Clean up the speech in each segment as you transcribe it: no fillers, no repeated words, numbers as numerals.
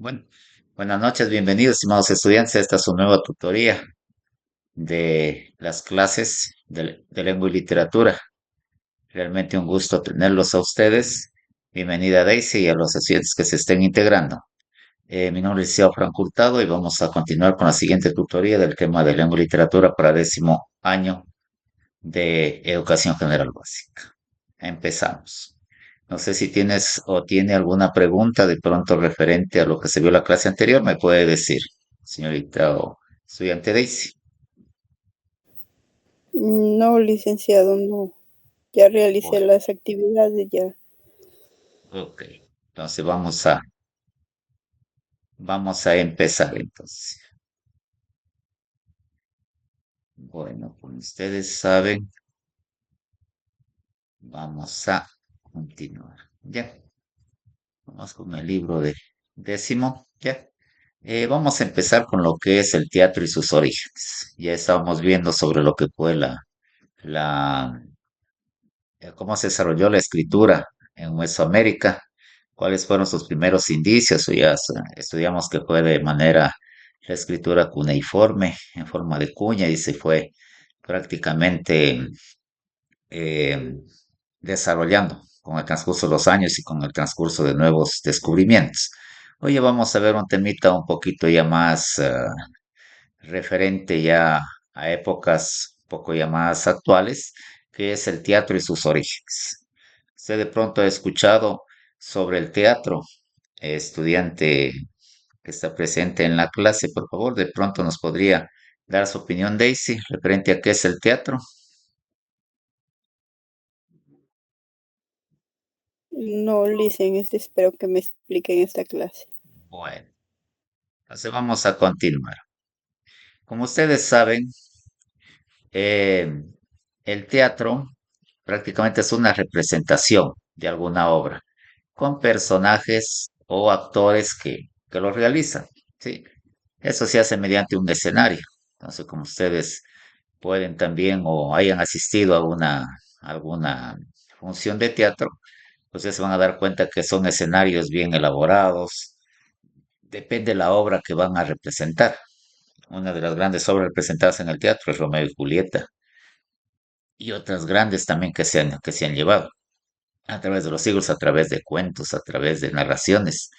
Bueno, buenas noches, bienvenidos, estimados estudiantes. Esta es su nueva tutoría de las clases de lengua y literatura. Realmente un gusto tenerlos a ustedes. Bienvenida Daisy y a los estudiantes que se estén integrando. Mi nombre es Xiao Franco Hurtado y vamos a continuar con la siguiente tutoría del tema de lengua y literatura para 10º año de Educación General Básica. Empezamos. No sé si tienes o tiene alguna pregunta de pronto referente a lo que se vio en la clase anterior, me puede decir, señorita o estudiante Daisy. No, licenciado, no. Ya realicé Bueno, las actividades ya. ok. Entonces vamos a empezar entonces. Bueno, como ustedes saben, vamos a continuar. Ya, vamos con el libro de 10º. Ya. Vamos a empezar con lo que es el teatro y sus orígenes. Ya estábamos viendo sobre lo que fue la, cómo se desarrolló la escritura en Mesoamérica, cuáles fueron sus primeros indicios, o ya estudiamos que fue de manera la escritura cuneiforme, en forma de cuña, y se fue prácticamente eh, desarrollando con el transcurso de los años y con el transcurso de nuevos descubrimientos. Oye, vamos a ver un temita un poquito ya más referente ya a épocas un poco ya más actuales, que es el teatro y sus orígenes. Usted de pronto ha escuchado sobre el teatro, estudiante que está presente en la clase, por favor, de pronto nos podría dar su opinión, Daisy, referente a qué es el teatro. No, licen, espero que me expliquen esta clase. Bueno, entonces vamos a continuar. Como ustedes saben, eh, el teatro prácticamente es una representación de alguna obra con personajes o actores que lo realizan, ¿sí? Eso se hace mediante un escenario. Entonces, como ustedes pueden también o hayan asistido a alguna función de teatro, pues ya se van a dar cuenta que son escenarios bien elaborados. Depende de la obra que van a representar. Una de las grandes obras representadas en el teatro es Romeo y Julieta y otras grandes también que se han llevado a través de los siglos, a través de cuentos, a través de narraciones,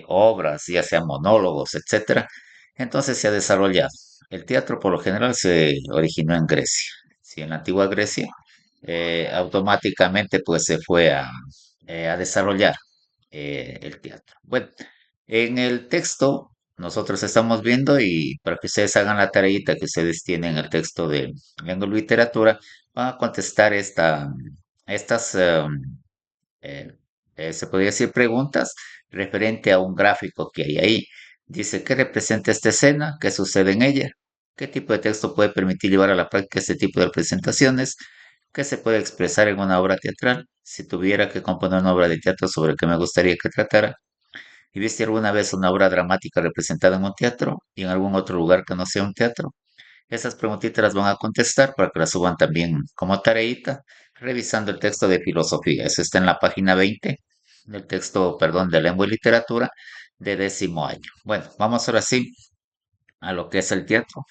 obras, ya sean monólogos, etcétera. Entonces se ha desarrollado. El teatro por lo general se originó en Grecia. Sí, en la antigua Grecia, automáticamente pues se fue a desarrollar el teatro. Bueno, en el texto nosotros estamos viendo y para que ustedes hagan la tareita que ustedes tienen el texto de lengua y literatura, van a contestar estas eh, se podría decir preguntas referente a un gráfico que hay ahí. Dice, ¿qué representa esta escena? ¿Qué sucede en ella? ¿Qué tipo de texto puede permitir llevar a la práctica este tipo de representaciones? ¿Qué se puede expresar en una obra teatral? Si tuviera que componer una obra de teatro sobre qué me gustaría que tratara. ¿Y viste alguna vez una obra dramática representada en un teatro y en algún otro lugar que no sea un teatro? Esas preguntitas las van a contestar para que las suban también como tareita, revisando el texto de filosofía. Eso está en la página 20 del texto, perdón, de lengua y literatura de 10º año. Bueno, vamos ahora sí a lo que es el teatro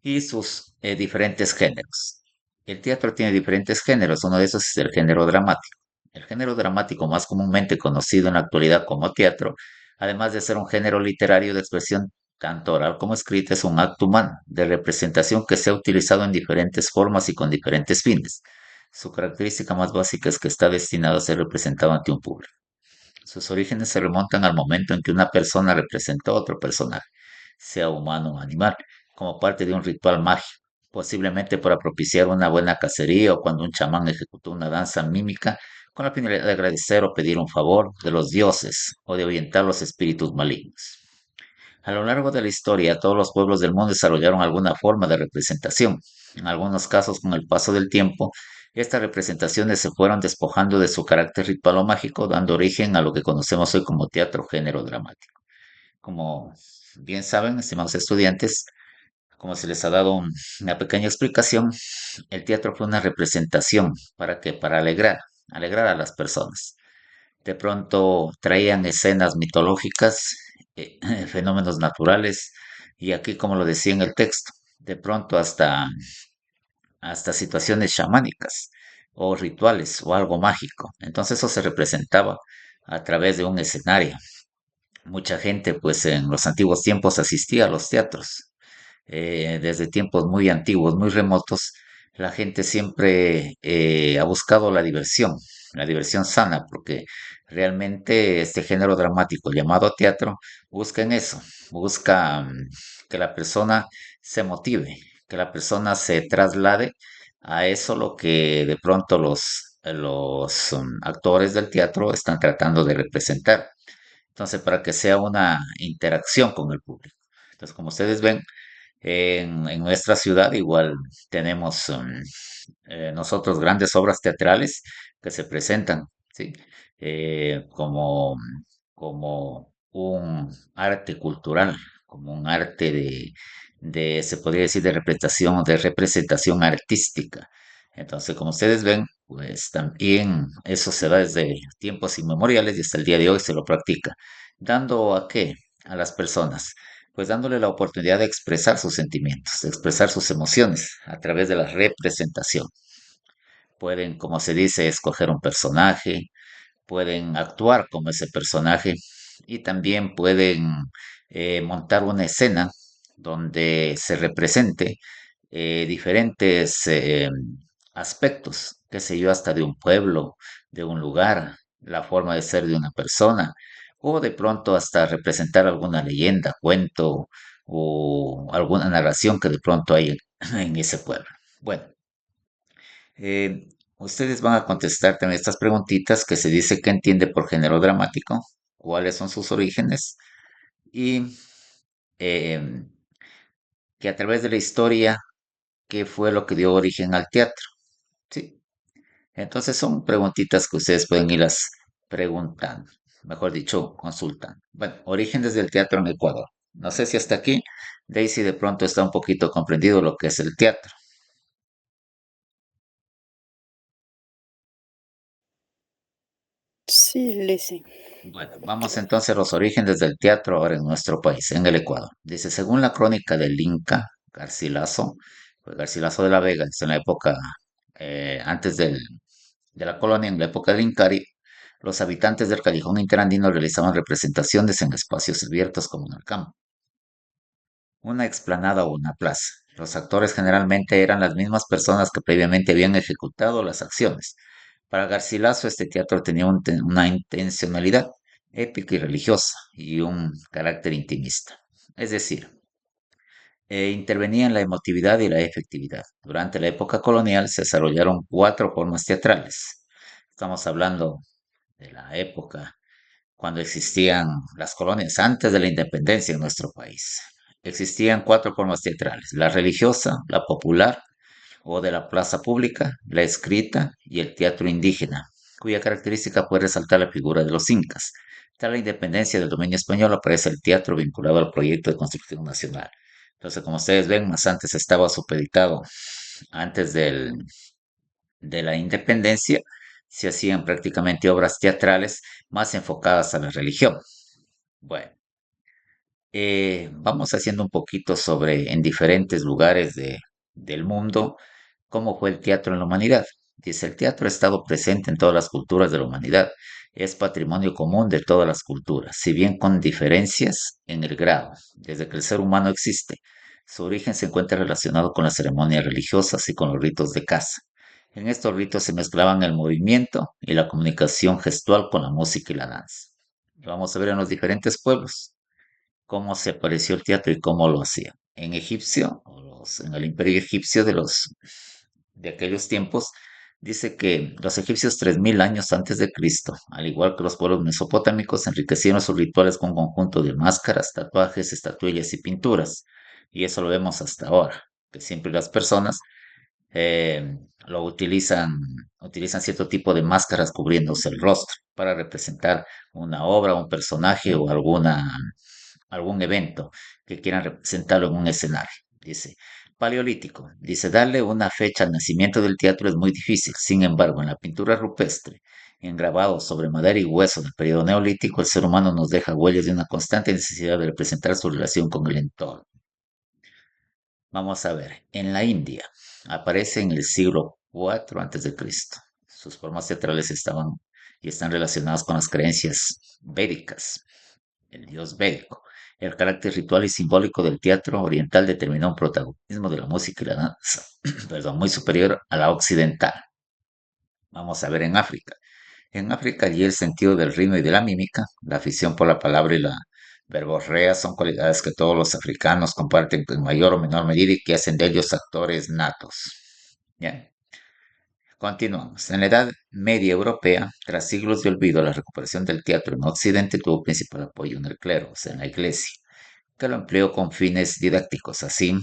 y sus diferentes géneros. El teatro tiene diferentes géneros, uno de esos es el género dramático. El género dramático, más comúnmente conocido en la actualidad como teatro, además de ser un género literario de expresión tanto oral como escrita, es un acto humano de representación que se ha utilizado en diferentes formas y con diferentes fines. Su característica más básica es que está destinado a ser representado ante un público. Sus orígenes se remontan al momento en que una persona representó a otro personaje, sea humano o animal, como parte de un ritual mágico, posiblemente para propiciar una buena cacería o cuando un chamán ejecutó una danza mímica con la finalidad de agradecer o pedir un favor de los dioses o de ahuyentar los espíritus malignos. A lo largo de la historia, todos los pueblos del mundo desarrollaron alguna forma de representación. En algunos casos, con el paso del tiempo, estas representaciones se fueron despojando de su carácter ritual o mágico, dando origen a lo que conocemos hoy como teatro género dramático. Como bien saben, estimados estudiantes, como se les ha dado una pequeña explicación, el teatro fue una representación. ¿Para qué? Para alegrar a las personas. De pronto traían escenas mitológicas fenómenos naturales y aquí, como lo decía en el texto, de pronto hasta situaciones chamánicas o rituales o algo mágico. Entonces eso se representaba a través de un escenario. Mucha gente, pues en los antiguos tiempos asistía a los teatros. Desde tiempos muy antiguos, muy remotos, la gente siempre ha buscado la diversión sana, porque realmente este género dramático llamado teatro busca en eso, busca que la persona se motive, que la persona se traslade a eso lo que de pronto los actores del teatro están tratando de representar. Entonces, para que sea una interacción con el público. Entonces, como ustedes ven, en nuestra ciudad igual tenemos nosotros grandes obras teatrales que se presentan, ¿sí? Como, como un arte cultural, como un arte se podría decir, de representación artística. Entonces, como ustedes ven, pues también eso se da desde tiempos inmemoriales y hasta el día de hoy se lo practica. ¿Dando a qué? A las personas, pues dándole la oportunidad de expresar sus sentimientos, de expresar sus emociones a través de la representación. Pueden, como se dice, escoger un personaje, pueden actuar como ese personaje y también pueden montar una escena donde se represente diferentes aspectos, qué sé yo, hasta de un pueblo, de un lugar, la forma de ser de una persona, o de pronto hasta representar alguna leyenda, cuento o alguna narración que de pronto hay en ese pueblo. Bueno, ustedes van a contestar también estas preguntitas que se dice que entiende por género dramático, cuáles son sus orígenes y eh, que a través de la historia, qué fue lo que dio origen al teatro. Sí, entonces son preguntitas que ustedes pueden irlas preguntando, mejor dicho, consultando. Bueno, orígenes del teatro en Ecuador. No sé si hasta aquí Daisy de pronto está un poquito comprendido lo que es el teatro. Sí, Lizzie. Bueno, vamos entonces a los orígenes del teatro ahora en nuestro país, en el Ecuador. Dice, según la crónica del Inca Garcilaso, pues Garcilaso de la Vega, es en la época antes de la colonia, en la época del Incari, los habitantes del callejón interandino realizaban representaciones en espacios abiertos como en el campo, una explanada o una plaza. Los actores generalmente eran las mismas personas que previamente habían ejecutado las acciones. Para Garcilaso, este teatro tenía una intencionalidad épica y religiosa y un carácter intimista. Es decir, intervenía en la emotividad y la efectividad. Durante la época colonial se desarrollaron cuatro formas teatrales. Estamos hablando de la época cuando existían las colonias, antes de la independencia en nuestro país. Existían cuatro formas teatrales: la religiosa, la popular o de la plaza pública, la escrita y el teatro indígena, cuya característica fue resaltar la figura de los incas. Tras la independencia del dominio español aparece el teatro vinculado al proyecto de construcción nacional. Entonces, como ustedes ven, más antes estaba supeditado, antes de la independencia, se hacían prácticamente obras teatrales más enfocadas a la religión. Bueno, vamos haciendo un poquito sobre en diferentes lugares del mundo cómo fue el teatro en la humanidad. Dice, el teatro ha estado presente en todas las culturas de la humanidad. Es patrimonio común de todas las culturas, si bien con diferencias en el grado, desde que el ser humano existe. Su origen se encuentra relacionado con las ceremonias religiosas y con los ritos de caza. En estos ritos se mezclaban el movimiento y la comunicación gestual con la música y la danza. Vamos a ver en los diferentes pueblos cómo se apareció el teatro y cómo lo hacía. En egipcio, en el imperio egipcio de aquellos tiempos, dice que los egipcios 3000 años antes de Cristo, al igual que los pueblos mesopotámicos, enriquecieron sus rituales con un conjunto de máscaras, tatuajes, estatuillas y pinturas. Y eso lo vemos hasta ahora, que siempre las personas lo utilizan cierto tipo de máscaras cubriéndose el rostro para representar una obra, un personaje o algún evento que quieran representarlo en un escenario. Dice, Paleolítico. Dice, darle una fecha al nacimiento del teatro es muy difícil. Sin embargo, en la pintura rupestre, En grabados sobre madera y hueso del periodo neolítico, el ser humano nos deja huellas de una constante necesidad de representar su relación con el entorno. Vamos a ver, en la India aparece en el siglo IV a.C. Sus formas teatrales estaban y están relacionadas con las creencias védicas, el dios védico. El carácter ritual y simbólico del teatro oriental determinó un protagonismo de la música y la danza, perdón, muy superior a la occidental. Vamos a ver en África. En África allí el sentido del ritmo y de la mímica, la afición por la palabra y la verborrea son cualidades que todos los africanos comparten en mayor o menor medida y que hacen de ellos actores natos. Bien, continuamos. En la Edad Media Europea, tras siglos de olvido, la recuperación del teatro en Occidente tuvo principal apoyo en el clero, o sea, en la iglesia, que lo empleó con fines didácticos. Así,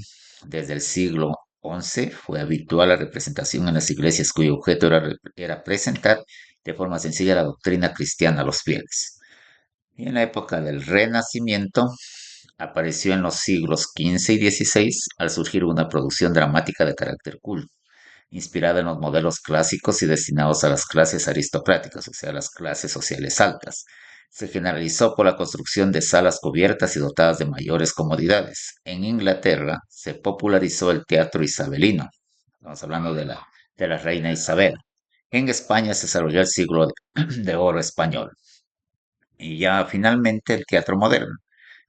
desde el siglo XI fue habitual la representación en las iglesias cuyo objeto era presentar de forma sencilla la doctrina cristiana a los fieles. Y en la época del Renacimiento apareció en los siglos XV y XVI al surgir una producción dramática de carácter culto, inspirada en los modelos clásicos y destinados a las clases aristocráticas, o sea, las clases sociales altas. Se generalizó por la construcción de salas cubiertas y dotadas de mayores comodidades. En Inglaterra se popularizó el teatro isabelino. Estamos hablando de la reina Isabel. En España se desarrolló el siglo de oro español. Y ya finalmente el teatro moderno.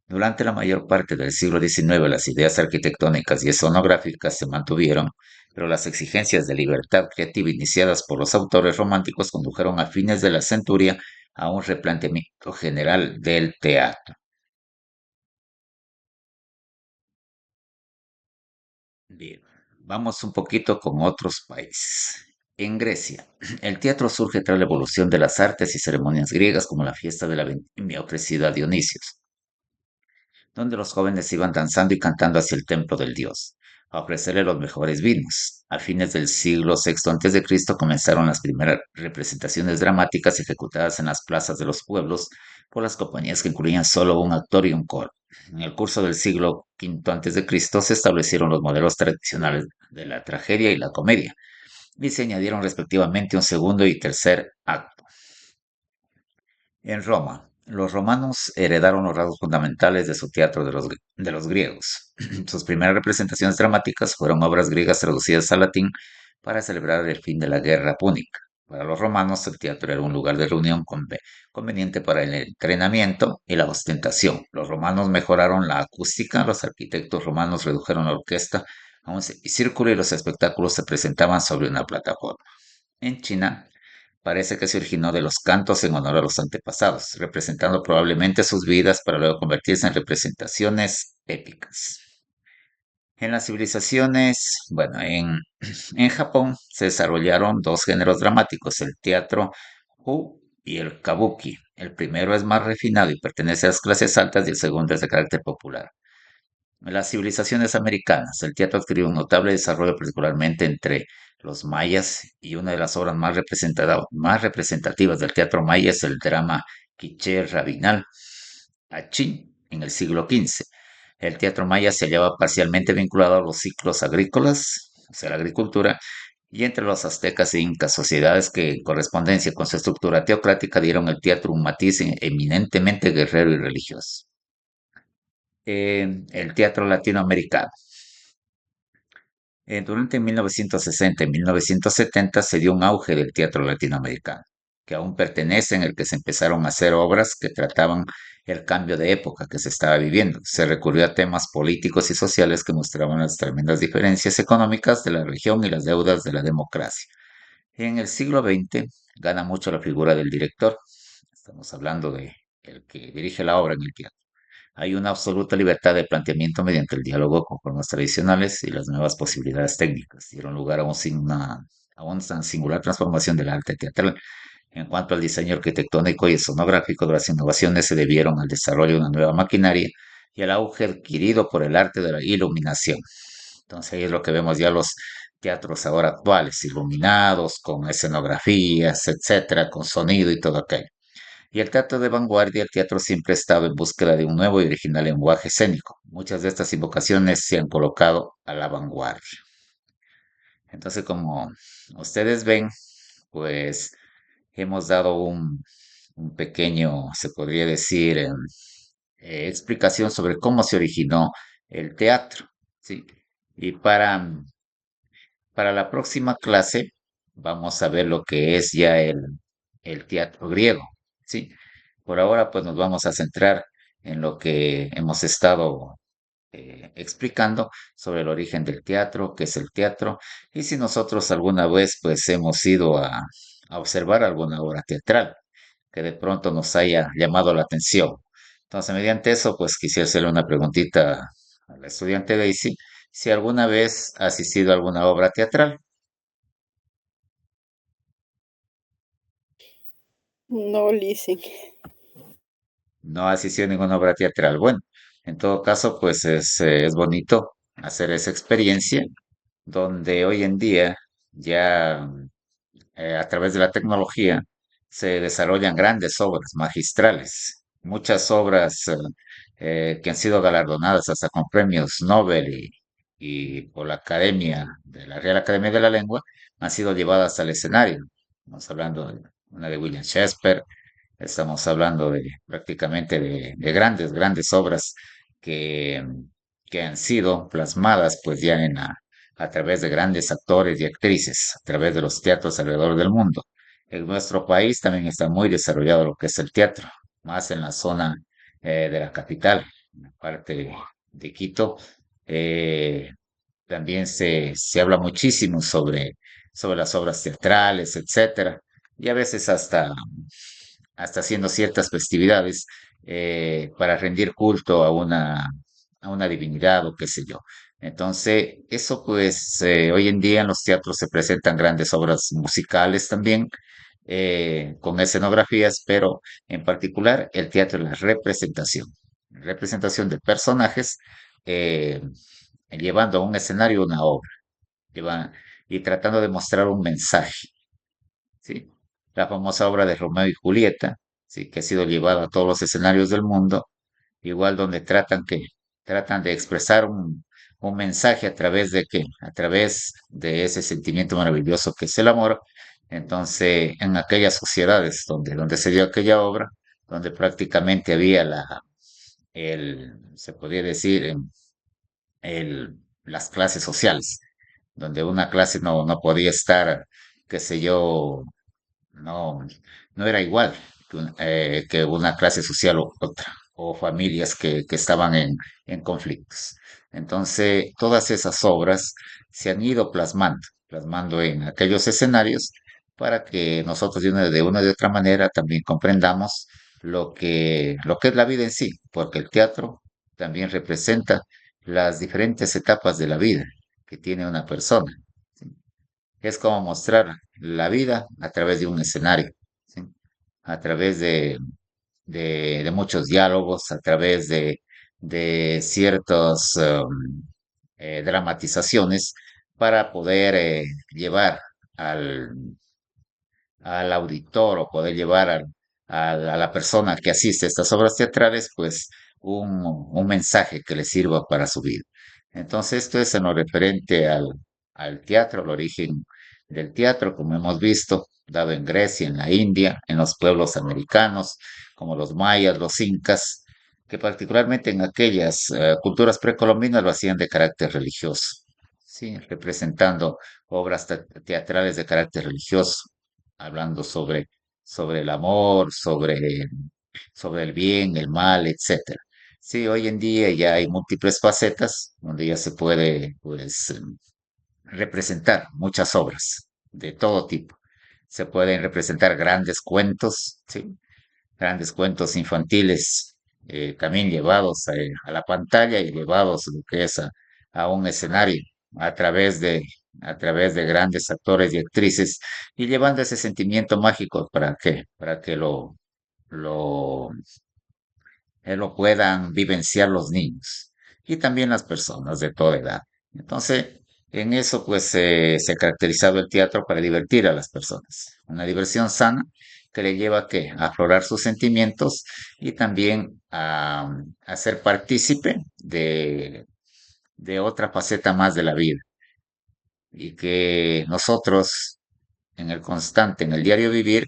Durante la mayor parte del siglo XIX, las ideas arquitectónicas y escenográficas se mantuvieron, pero las exigencias de libertad creativa iniciadas por los autores románticos condujeron a fines de la centuria a un replanteamiento general del teatro. Bien, vamos un poquito con otros países. En Grecia, el teatro surge tras la evolución de las artes y ceremonias griegas como la fiesta de la vendimia ofrecida a Dionisios, donde los jóvenes iban danzando y cantando hacia el templo del dios, a ofrecerle los mejores vinos. A fines del siglo VI a.C. comenzaron las primeras representaciones dramáticas ejecutadas en las plazas de los pueblos por las compañías que incluían solo un actor y un coro. En el curso del siglo V a.C. se establecieron los modelos tradicionales de la tragedia y la comedia, y se añadieron respectivamente un segundo y tercer acto. En Roma, los romanos heredaron los rasgos fundamentales de su teatro de los griegos. Sus primeras representaciones dramáticas fueron obras griegas traducidas al latín para celebrar el fin de la guerra púnica. Para los romanos, el teatro era un lugar de reunión conveniente para el entrenamiento y la ostentación. Los romanos mejoraron la acústica, los arquitectos romanos redujeron la orquesta a un círculo y los espectáculos se presentaban sobre una plataforma. En China, parece que se originó de los cantos en honor a los antepasados, representando probablemente sus vidas para luego convertirse en representaciones épicas. En las civilizaciones, bueno, en Japón se desarrollaron dos géneros dramáticos, el teatro Hu y el kabuki. El primero es más refinado y pertenece a las clases altas y el segundo es de carácter popular. En las civilizaciones americanas, el teatro adquirió un notable desarrollo, particularmente entre los mayas, y una de las obras más representativas del teatro maya es el drama quiché rabinal, Achín, en el siglo XV. El teatro maya se hallaba parcialmente vinculado a los ciclos agrícolas, o sea, la agricultura, y entre los aztecas e incas, sociedades que, en correspondencia con su estructura teocrática, dieron al teatro un matiz eminentemente guerrero y religioso. El teatro latinoamericano. Durante 1960 y 1970 se dio un auge del teatro latinoamericano, que aún pertenece en el que se empezaron a hacer obras que trataban el cambio de época que se estaba viviendo. Se recurrió a temas políticos y sociales que mostraban las tremendas diferencias económicas de la región y las deudas de la democracia. En el siglo XX gana mucho la figura del director. Estamos hablando de el que dirige la obra en el teatro. Hay una absoluta libertad de planteamiento mediante el diálogo con formas tradicionales y las nuevas posibilidades técnicas. Dieron lugar a una singular transformación del arte teatral. En cuanto al diseño arquitectónico y escenográfico, las innovaciones se debieron al desarrollo de una nueva maquinaria y al auge adquirido por el arte de la iluminación. Entonces ahí es lo que vemos ya los teatros ahora actuales, iluminados, con escenografías, etcétera, con sonido y todo aquello. Y el teatro de vanguardia, el teatro siempre ha estado en búsqueda de un nuevo y original lenguaje escénico. Muchas de estas invocaciones se han colocado a la vanguardia. Entonces, como ustedes ven, pues hemos dado un pequeño, se podría decir, explicación sobre cómo se originó el teatro, ¿sí? Y para la próxima clase vamos a ver lo que es ya el teatro griego, ¿sí? Por ahora, pues nos vamos a centrar en lo que hemos estado explicando sobre el origen del teatro, qué es el teatro, y si nosotros alguna vez pues hemos ido a observar alguna obra teatral que de pronto nos haya llamado la atención. Entonces, mediante eso, pues quisiera hacerle una preguntita a la estudiante Daisy, si alguna vez ha asistido a alguna obra teatral. No, Licen. No ha asistido a ninguna obra teatral. Bueno, en todo caso, pues es bonito hacer esa experiencia donde hoy en día ya a través de la tecnología se desarrollan grandes obras magistrales, muchas obras que han sido galardonadas hasta con premios Nobel y por la Academia de la Real Academia de la Lengua han sido llevadas al escenario. Estamos hablando de una de William Shakespeare, estamos hablando de prácticamente de grandes, grandes obras que, que han sido plasmadas pues ya a través de grandes actores y actrices, a través de los teatros alrededor del mundo. En nuestro país también está muy desarrollado lo que es el teatro, más en la zona de la capital, en la parte de Quito. Eh, También se habla muchísimo sobre las obras teatrales, etcétera, y a veces hasta haciendo ciertas festividades para rendir culto a una divinidad o qué sé yo. Entonces, eso pues hoy en día en los teatros se presentan grandes obras musicales también, con escenografías, pero en particular el teatro es la representación de personajes eh, llevando a un escenario una obra, lleva- y tratando de mostrar un mensaje. ¿Sí? La famosa obra de Romeo y Julieta, ¿sí? Que ha sido llevada a todos los escenarios del mundo, igual donde tratan de expresar un mensaje a través de qué, a través de ese sentimiento maravilloso que es el amor. Entonces, en aquellas sociedades donde se dio aquella obra, donde prácticamente había se podría decir, las clases sociales, donde una clase no podía estar, qué sé yo, no, no era igual que una clase social u otra, o familias que estaban en conflictos. Entonces, todas esas obras se han ido plasmando en aquellos escenarios para que nosotros de una de otra manera también comprendamos lo que es la vida en sí, porque el teatro también representa las diferentes etapas de la vida que tiene una persona. ¿Sí? Es como mostrar la vida a través de un escenario, ¿sí? A través de muchos diálogos, a través de ciertas dramatizaciones para poder llevar al, al auditor o poder llevar a la persona que asiste a estas obras teatrales, pues un mensaje que le sirva para su vida. Entonces, esto es en lo referente al teatro, el origen del teatro, como hemos visto, dado en Grecia, en la India, en los pueblos americanos, como los mayas, los incas, que particularmente en aquellas culturas precolombinas lo hacían de carácter religioso, sí, representando obras teatrales de carácter religioso hablando sobre el amor, sobre el bien, el mal, etcétera. Sí, hoy en día ya hay múltiples facetas donde ya se puede, pues, representar muchas obras de todo tipo. Se pueden representar grandes cuentos, ¿sí? Grandes cuentos infantiles, también llevados a la pantalla y llevados lo que es a un escenario a través a través de grandes actores y actrices y llevando ese sentimiento mágico para que lo, lo puedan vivenciar los niños y también las personas de toda edad. Entonces, en eso pues se ha caracterizado el teatro para divertir a las personas. Una diversión sana que le lleva a aflorar sus sentimientos y también a ser partícipe de otra faceta más de la vida. Y que nosotros en el constante, en el diario vivir,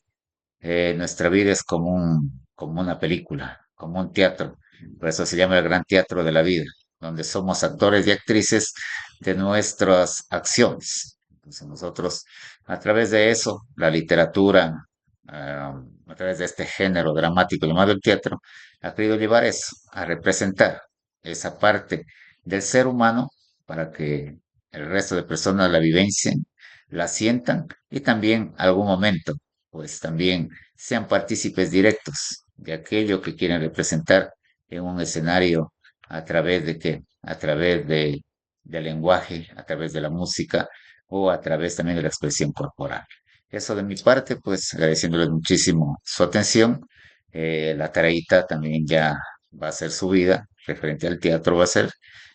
nuestra vida es como una película, como un teatro. Por eso se llama el gran teatro de la vida, donde somos actores y actrices de nuestras acciones. Entonces nosotros, a través de eso, la literatura, a través de este género dramático llamado el teatro, ha querido llevar eso, a representar esa parte del ser humano para que el resto de personas la vivencien, la sientan y también algún momento pues también sean partícipes directos de aquello que quieren representar en un escenario a través de qué, a través del lenguaje, a través de la música o a través también de la expresión corporal. Eso de mi parte, pues agradeciéndoles muchísimo su atención. La tareita también ya va a ser subida, referente al teatro va a ser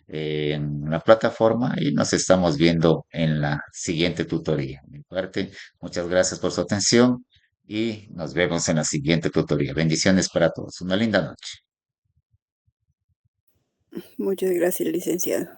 en la plataforma y nos estamos viendo en la siguiente tutoría. De mi parte, muchas gracias por su atención y nos vemos en la siguiente tutoría. Bendiciones para todos. Una linda noche. Muchas gracias, licenciado.